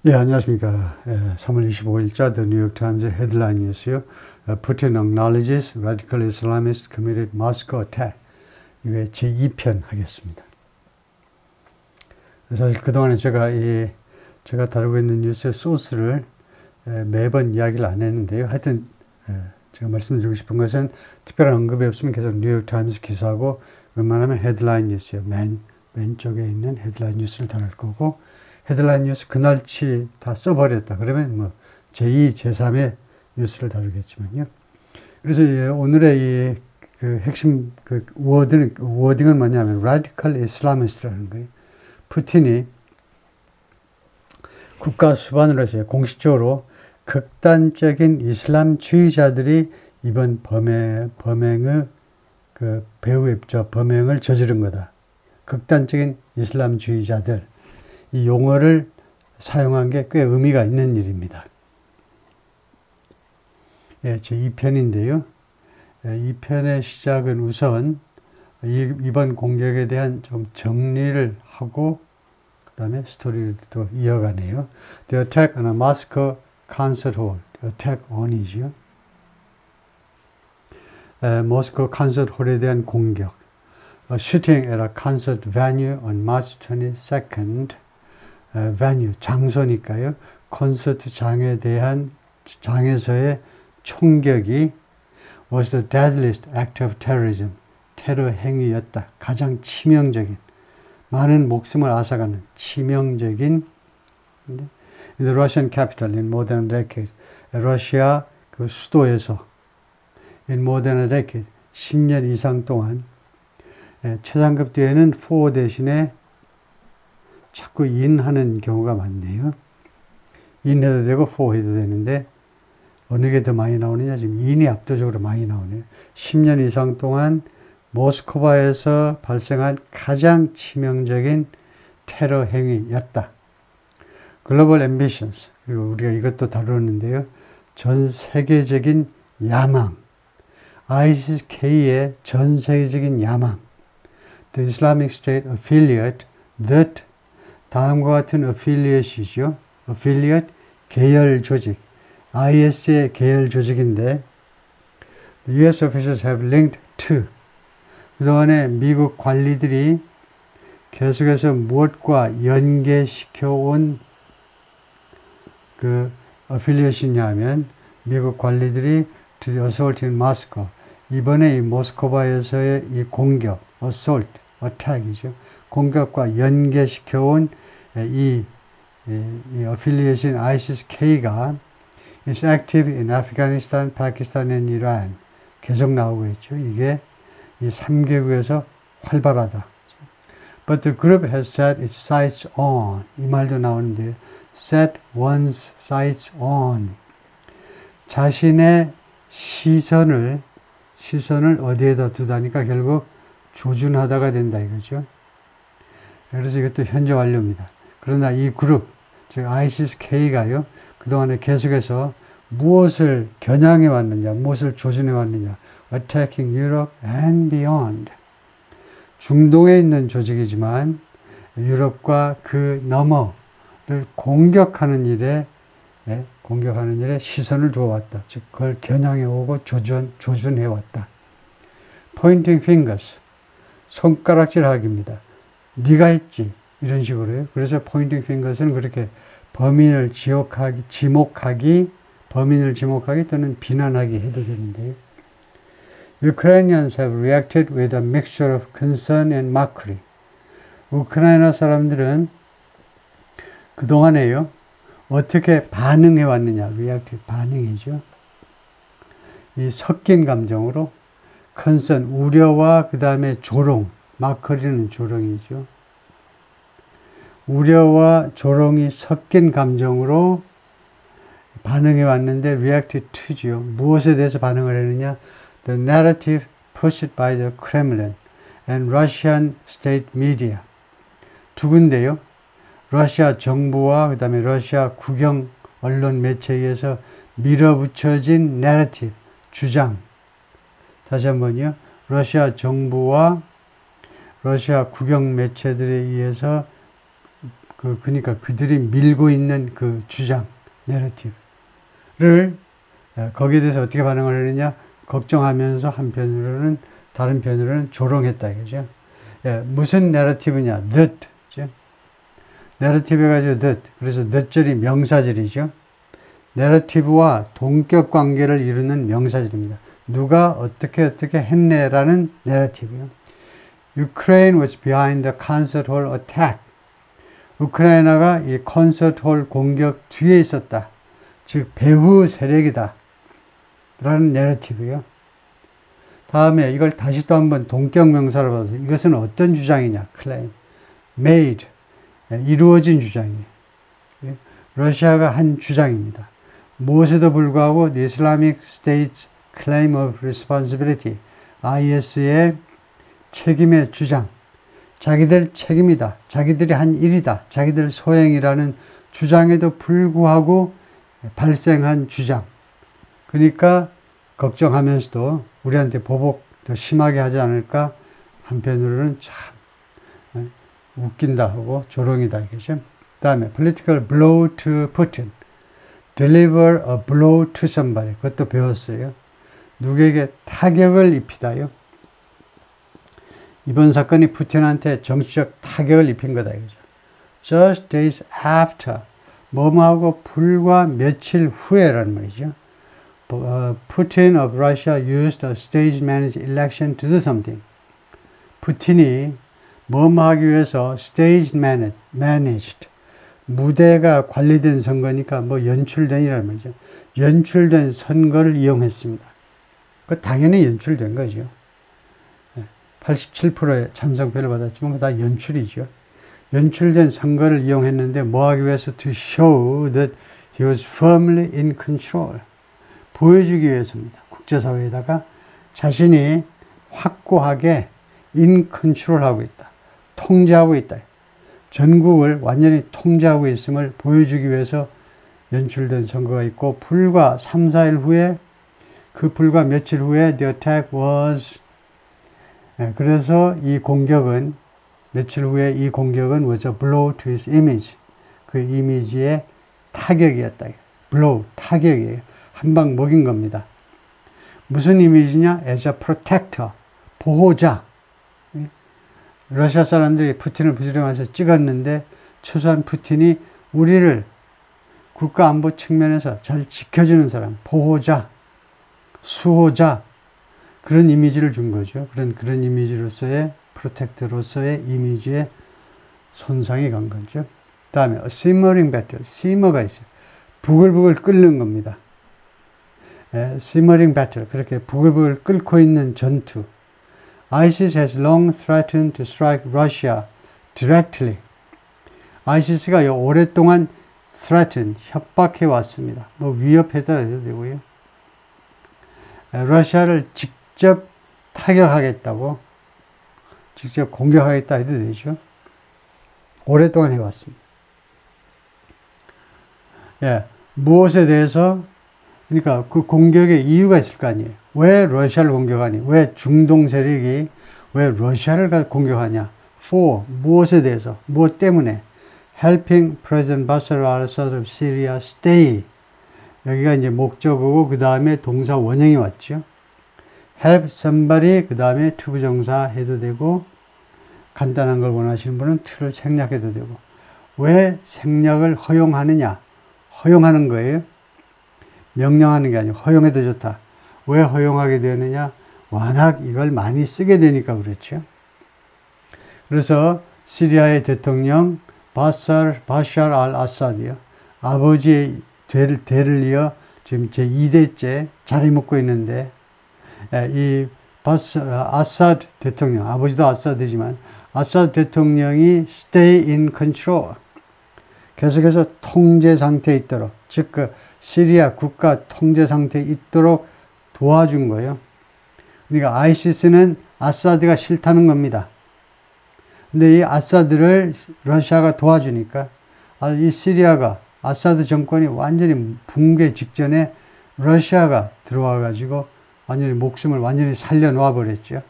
예, 안녕하십니까. 3월 25일자 The New York Times 헤드라인 뉴스요. Putin acknowledges radical Islamists committed Moscow attack. 이게 제2편 하겠습니다. 사실 그동안에 제가 다루고 있는 뉴스의 소스를 매번 이야기를 안 했는데요. 하여튼 제가 말씀드리고 싶은 것은 특별한 언급이 없으면 계속 뉴욕 타임스 기사하고 웬만하면 헤드라인 뉴스요. 맨 쪽에 있는 헤드라인 뉴스를 다룰 거고, 헤드라인 뉴스 그날치 다 써버렸다. 그러면 뭐 제2, 제3의 뉴스를 다루겠지만요. 그래서 오늘의 그 핵심 워딩은 뭐냐면 Radical Islamist라는 거예요. 푸틴이 국가 수반으로서 공식적으로 극단적인 이슬람주의자들이 이번 범행을 범행을 저지른 거다. 극단적인 이슬람주의자들. 이 용어를 사용한 게 꽤 의미가 있는 일입니다. 예, 제 2편인데요. 2편의 시작은 우선 이번 공격에 대한 좀 정리를 하고 그 다음에 스토리를 또 이어가네요. The attack on a Moscow concert hall. attack on이죠. 모스코 콘서트 홀에 대한 공격. A shooting at a concert venue on March 22nd. venue, 장소니까요. 콘서트장에 대한 장에서의 총격이 was the deadliest act of terrorism. 테러 행위였다. 가장 치명적인, 많은 목숨을 앗아가는 치명적인 in the Russian capital in more than a decade. 러시아 그 수도에서 in more than a decade, 10년 이상 동안 최상급 뒤에는 for 대신에 자꾸 in하는 경우가 많네요. in 해도 되고 for 해도 되는데 어느 게 더 많이 나오느냐? 지금 in이 압도적으로 많이 나오네요. 10년 이상 동안 모스크바에서 발생한 가장 치명적인 테러 행위였다. 글로벌 앰비션스, 그리고 우리가 이것도 다루었는데요. 전 세계적인 야망, ISIS-K의 전 세계적인 야망, The Islamic State Affiliate that 다음과 같은 affiliate이죠. affiliate, 계열 조직, IS의 계열 조직인데 The US officials have linked to 그동안에 미국 관리들이 계속해서 무엇과 연계시켜온 그 affiliate이냐 하면 미국 관리들이 to the assault in Moscow. 이번에 이 모스크바에서의 이 공격, assault, attack이죠. 공격과 연계시켜온 이 affiliate인 ISIS-K가 is active in Afghanistan, Pakistan and Iran. 계속 나오고 있죠. 이게 이 3개국에서 활발하다. But the group has set its sights on. 이 말도 나오는데 set one's sights on. 자신의 시선을 어디에다 두다니까 결국 조준하다가 된다 이거죠. 그래서 이것도 현재 완료입니다. 그러나 이 그룹, 즉 ISIS-K가요. 그동안에 계속해서 무엇을 겨냥해 왔느냐, 무엇을 조준해 왔느냐. Attacking Europe and beyond. 중동에 있는 조직이지만 유럽과 그 너머를 공격하는 일에 시선을 두어왔다. 즉 그걸 겨냥해 오고 조준해 왔다. Pointing fingers. 손가락질하기입니다. 네가 했지. 이런 식으로요. 그래서 pointing fingers는 그렇게 범인을 지목하기 또는 비난하기 해도 되는데요. Ukrainians have reacted with a mixture of concern and mockery. 우크라이나 사람들은 그동안에요. 어떻게 반응해 왔느냐. reacted, 반응이죠. 이 섞인 감정으로 concern, 우려와 그 다음에 조롱, mockery는 조롱이죠. 우려와 조롱이 섞인 감정으로 반응해 왔는데 reacted to죠. 무엇에 대해서 반응을 했느냐? The narrative pushed by the Kremlin and Russian state media. 두 군데요. 러시아 정부와 그 다음에 러시아 국영 언론 매체에 의해서 밀어붙여진 narrative, 주장. 다시 한번요. 러시아 정부와 러시아 국영 매체들에 의해서 그러니까 그들이 밀고 있는 그 주장, 내러티브를 거기에 대해서 어떻게 반응을 하느냐? 걱정하면서 한편으로는 다른 편으로는 조롱했다 이거죠. 무슨 내러티브냐? that. 내러티브 가지고 that. 그래서 that절이 명사절이죠. 내러티브와 동격 관계를 이루는 명사절입니다. 누가 어떻게 했네라는 내러티브요. Ukraine was behind the concert hall attack. 우크라이나가 이 콘서트 홀 공격 뒤에 있었다. 즉 배후 세력이다. 라는 내러티브요. 다음에 이걸 다시 또 한번 동격 명사로 봐서 이것은 어떤 주장이냐? claim. made. 이루어진 주장이에요. 러시아가 한 주장입니다. 무엇에도 불구하고 The Islamic State's Claim of Responsibility, IS의 책임의 주장, 자기들 책임이다, 자기들이 한 일이다, 자기들 소행이라는 주장에도 불구하고 발생한 주장. 그러니까 걱정하면서도 우리한테 보복 더 심하게 하지 않을까 한편으로는 참 웃긴다 하고 조롱이다 이거죠. 그 다음에 political blow to Putin. deliver a blow to somebody. 그것도 배웠어요. 누구에게 타격을 입히다요. 이번 사건이 푸틴한테 정치적 타격을 입힌 거다 이거죠. Just days after. 뭐뭐하고 불과 며칠 후에라는 말이죠. Putin of Russia used a stage-managed election to do something. 푸틴이 뭐뭐하기 위해서 stage-managed, 무대가 관리된 선거니까 뭐 연출된이라는 말이죠. 연출된 선거를 이용했습니다. 그 당연히 연출된 거죠. 87%의 찬성표를 받았지만 다 연출이죠. 연출된 선거를 이용했는데 뭐하기 위해서 to show that he was firmly in control. 보여주기 위해서입니다. 국제사회에다가 자신이 확고하게 in control 하고 있다. 통제하고 있다. 전국을 완전히 통제하고 있음을 보여주기 위해서 연출된 선거가 있고 불과 3, 4일 후에 불과 며칠 후에 the attack was 그래서 이 공격은 며칠 후에 이 공격은 was a blow to his image. 그 이미지의 타격이었다. blow, 타격이에요. 한 방 먹인 겁니다. 무슨 이미지냐? as a protector, 보호자. 러시아 사람들이 푸틴을 부지런해서 찍었는데 최소한 푸틴이 우리를 국가안보 측면에서 잘 지켜주는 사람, 보호자, 수호자 그런 이미지를 준 거죠. 그런 이미지로서의 프로텍터로서의 이미지에 손상이 간 거죠. 다음에 simmering battle, simmer가 있어요. 부글부글 끓는 겁니다. simmering battle, 그렇게 부글부글 끓고 있는 전투. ISIS has long threatened to strike Russia directly. ISIS가 오랫동안 threaten, 협박해 왔습니다. 뭐 위협해도 해도 되고요. 러시아를 직접 타격하겠다고, 직접 공격하겠다 해도 되죠. 오랫동안 해왔습니다. 무엇에 대해서? 그러니까 그 공격의 이유가 있을 거 아니에요. 왜 러시아를 공격하니? 왜 중동 세력이 왜 러시아를 공격하냐? For, 무엇에 대해서? 무엇 때문에? Helping President Bashar al-Assad of Syria stay. 여기가 이제 목적어고 그 다음에 동사 원형이 왔죠. Help somebody 그 다음에 투부정사 해도 되고 간단한 걸 원하시는 분은 틀을 생략해도 되고 왜 생략을 허용하느냐? 허용하는 거예요. 명령하는 게 아니고 허용해도 좋다. 왜 허용하게 되느냐? 워낙 이걸 많이 쓰게 되니까 그렇죠. 그래서 시리아의 대통령 바샤르 al-아사드요. 아버지의 대를 이어 지금 제2대째 자리 묶고 있는데 이 아사드 대통령, 아버지도 아사드지만 아사드 대통령이 stay in control. 계속해서 통제 상태에 있도록, 즉 그 시리아 국가 통제 상태에 있도록 도와준 거예요. 그러니까 아이시스는 아사드가 싫다는 겁니다. 근데 이 아사드를 러시아가 도와주니까 이 시리아가 아사드 정권이 완전히 붕괴 직전에 러시아가 들어와 가지고 완전히 목숨을 완전히 살려놓아 버렸죠.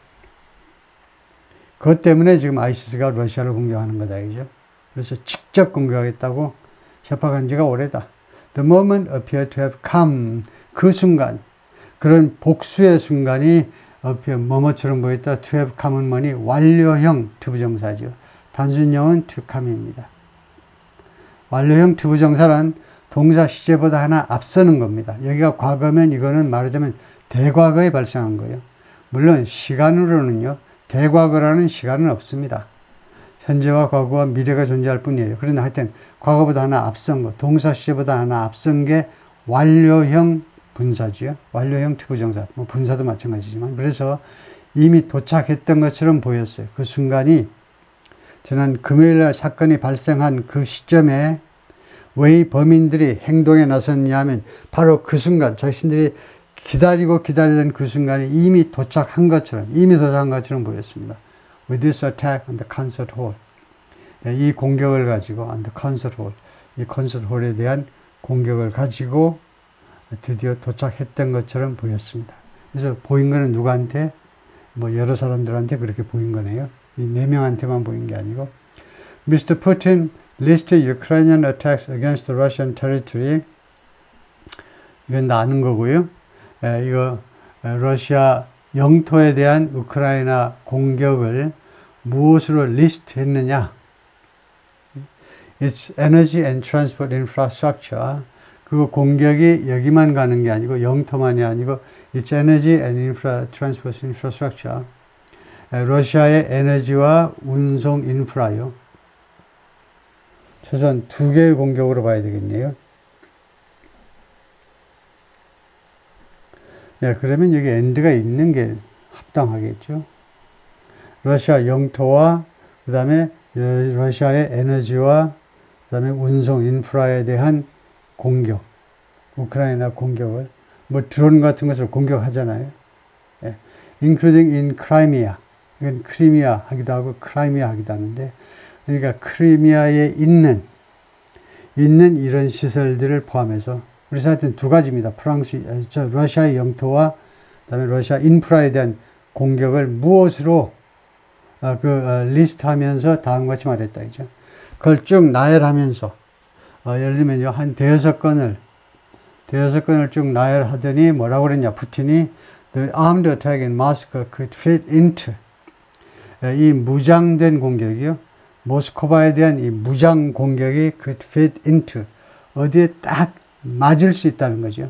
그것 때문에 지금 아이시스가 러시아를 공격하는 거다, 그죠? 그래서 직접 공격하겠다고 협박한 지가 오래다. The moment appeared to have come. 그 순간, 그런 복수의 순간이 appear, 뭐뭐처럼 보였다. To have come은 뭐니? 완료형 투부정사죠. 단순형은 to come입니다. 완료형 투부정사란 동사 시제보다 하나 앞서는 겁니다. 여기가 과거면 이거는 말하자면 대과거에 발생한 거예요. 물론 시간으로는요. 대과거라는 시간은 없습니다. 현재와 과거와 미래가 존재할 뿐이에요. 그런데 하여튼 과거보다 하나 앞선 거, 동사 시제보다 하나 앞선 게 완료형 분사지요. 완료형 투부정사. 뭐 분사도 마찬가지지만. 그래서 이미 도착했던 것처럼 보였어요. 그 순간이 지난 금요일날 사건이 발생한 그 시점에 왜 범인들이 행동에 나섰냐 하면 바로 그 순간 자신들이 기다리던 그 순간에 이미 도착한 것처럼 보였습니다. With this attack on the concert hall. 이 공격을 가지고 on the concert hall. 이 콘서트 홀에 대한 공격을 가지고 드디어 도착했던 것처럼 보였습니다. 그래서 보인 거는 누구한테? 뭐 여러 사람들한테 그렇게 보인 거네요. 이 4명한테만 보인 게 아니고. Mr. Putin listed Ukrainian attacks against the Russian territory. 이건 다 아는 거고요. 이거 러시아 영토에 대한 우크라이나 공격을 무엇으로 리스트 했느냐? It's energy and transport infrastructure. 그 공격이 여기만 가는 게 아니고 영토만이 아니고 It's energy and transport infrastructure. 러시아의 에너지와 운송 인프라요. 최소한 2개의 공격으로 봐야 되겠네요. 그러면 여기 end가 있는 게 합당하겠죠. 러시아 영토와 그 다음에 러시아의 에너지와 그 다음에 운송 인프라에 대한 공격, 우크라이나 공격을 뭐 드론 같은 것을 공격하잖아요. including in Crimea. 이건 크리미아 하기도 하고 크라이미아 하기도 하는데 그러니까 크리미아에 있는 이런 시설들을 포함해서 그래서 하여튼 2가지입니다. 러시아의 영토와 그다음에 러시아 인프라에 대한 공격을 무엇으로 리스트하면서 다음과 같이 말했다. 그죠? 그걸 쭉 나열하면서 예를 들면 한 대여섯 건을 쭉 나열하더니 뭐라고 그랬냐? 푸틴이 The armed attack in Moscow could fit into 이 무장된 공격이요. 모스크바에 대한 이 무장 공격이 could fit into 어디에 딱 맞을 수 있다는 거죠.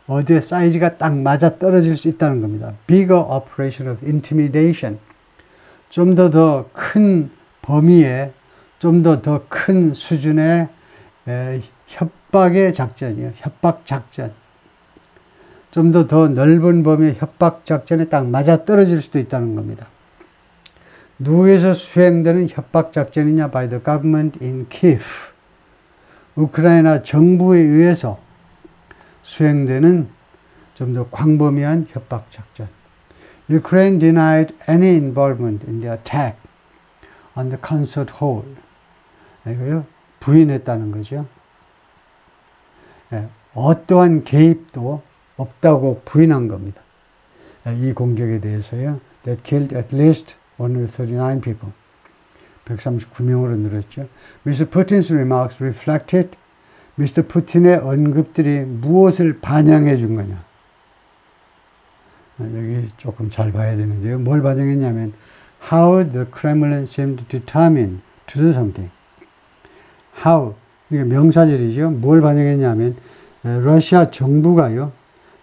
어디에 사이즈가 딱 맞아 떨어질 수 있다는 겁니다. Bigger operation of intimidation. 좀 더 큰 범위에 좀 더 큰 수준의 협박의 작전이에요. 협박 작전. 좀 더 넓은 범위의 협박 작전에 딱 맞아 떨어질 수도 있다는 겁니다. 누구에서 수행되는 협박 작전이냐? By the government in Kiev. 우크라이나 정부에 의해서 수행되는 좀 더 광범위한 협박 작전. Ukraine denied any involvement in the attack on the concert hall. 이거요, 부인했다는 거죠. 어떠한 개입도 없다고 부인한 겁니다. 이 공격에 대해서요. That killed at least 139 people. 139명으로 늘었죠. Mr. Putin's remarks reflected Mr. 푸틴의 언급들이 무엇을 반영해 준 거냐. 여기 조금 잘 봐야 되는데요. 뭘 반영했냐면 How the Kremlin seemed determined to do something. How, 이게 명사절이죠. 뭘 반영했냐면 러시아 정부가요.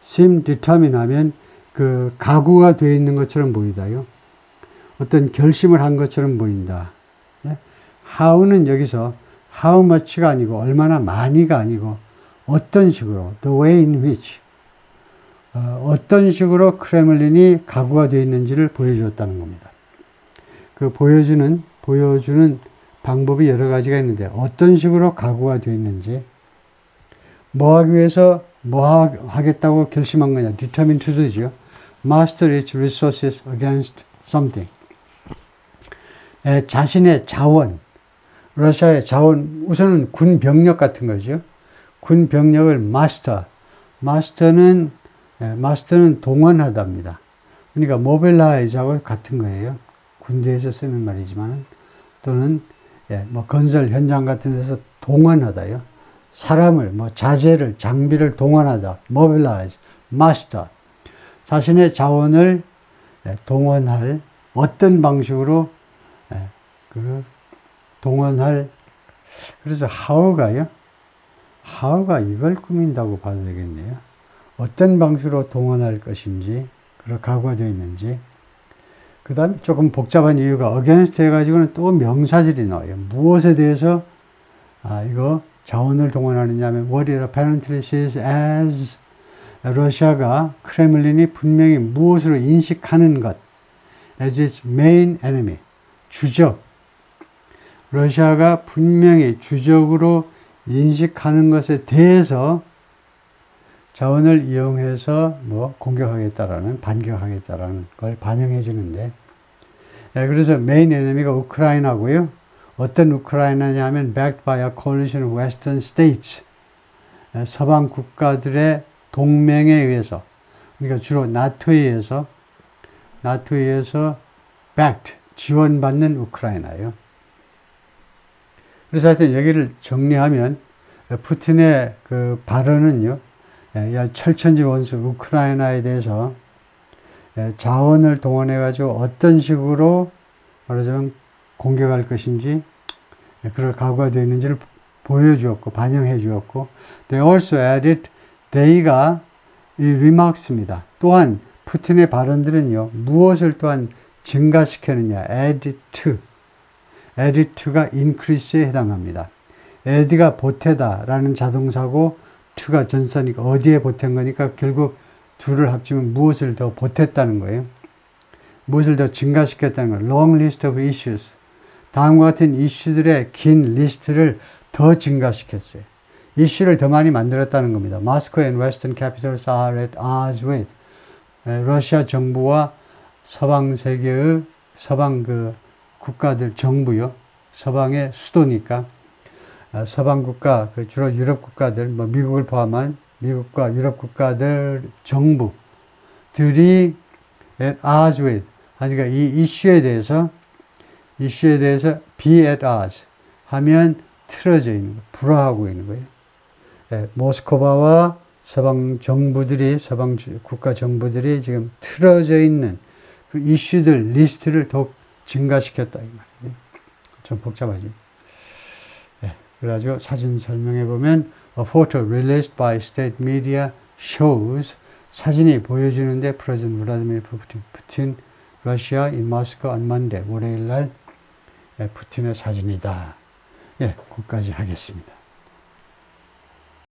seem determined 하면 그 각오가 되어 있는 것처럼 보이다요. 어떤 결심을 한 것처럼 보인다. How는 여기서 how much가 아니고 얼마나 많이가 아니고 어떤 식으로 the way in which 어떤 식으로 크레물린이 각오가 되어 있는지를 보여주었다는 겁니다. 그 보여주는 방법이 여러 가지가 있는데 어떤 식으로 각오가 되어 있는지 뭐 하기 위해서 뭐 하겠다고 결심한 거냐 determined to do죠. master its resources against something. 자신의 자원 러시아의 자원, 우선은 군 병력 같은 거죠. 군 병력을 마스터는 동원하답니다. 그러니까 모빌라이즈하고 같은 거예요. 군대에서 쓰는 말이지만, 또는 예, 뭐 건설 현장 같은 데서 동원하다요. 사람을, 뭐 자재를, 장비를 동원하다. mobilize, master. 자신의 자원을 동원할 어떤 방식으로 그 동원할. 그래서 how가 이걸 꾸민다고 봐도 되겠네요. 어떤 방식으로 동원할 것인지, 그런 각오가 되어 있는지. 그 다음에 조금 복잡한 이유가 against 해가지고는 또 명사절이 나와요. 무엇에 대해서 이거 자원을 동원하느냐 하면 what it apparently sees as, 러시아가 크렘린이 분명히 무엇으로 인식하는 것 as its main enemy, 주적. 러시아가 분명히 주적으로 인식하는 것에 대해서 자원을 이용해서 뭐 공격하겠다라는, 반격하겠다라는 걸 반영해 주는데, 그래서 메인 에너미가 우크라이나고요. 어떤 우크라이나냐면 backed by a coalition of western states, 서방 국가들의 동맹에 의해서, 그러니까 주로 나토에 의해서 backed, 지원받는 우크라이나예요. 그래서 하여튼 여기를 정리하면 푸틴의 그 발언은요, 철천지 원수 우크라이나에 대해서 자원을 동원해 가지고 어떤 식으로 말하자면 공격할 것인지 그럴 각오가 되어 있는지를 보여주었고 반영해 주었고, they also added, they가 이 remarks입니다. 또한 푸틴의 발언들은요, 무엇을 또한 증가시켰느냐, add to가 increase에 해당합니다. add가 보태다라는 자동사고 to가 전사니까 어디에 보탠 거니까 결국 둘을 합치면 무엇을 더 보탰다는 거예요. 무엇을 더 증가시켰다는 거예요. long list of issues. 다음과 같은 이슈들의 긴 리스트를 더 증가시켰어요. 이슈를 더 많이 만들었다는 겁니다. Moscow and Western capitals are at odds with. 러시아 정부와 서방 세계의 서방 그 국가들 정부요. 서방의 수도니까 서방 국가, 주로 유럽 국가들, 뭐 미국을 포함한 미국과 유럽 국가들 정부들이 at odds with, 그러니까 이 이슈에 대해서 be at odds 하면 틀어져 있는 거, 불화하고 있는 거예요. 모스크바와 서방 정부들이, 서방 국가 정부들이 지금 틀어져 있는 그 이슈들 리스트를 더욱 증가시켰다 이 말이에요. 좀 복잡하죠. 그래가지고 사진 설명해 보면 a photo released by state media shows, 사진이 보여주는데 President Vladimir Putin, Russia in Moscow on Monday, 월요일 날 푸틴의 사진이다. 거기까지 하겠습니다.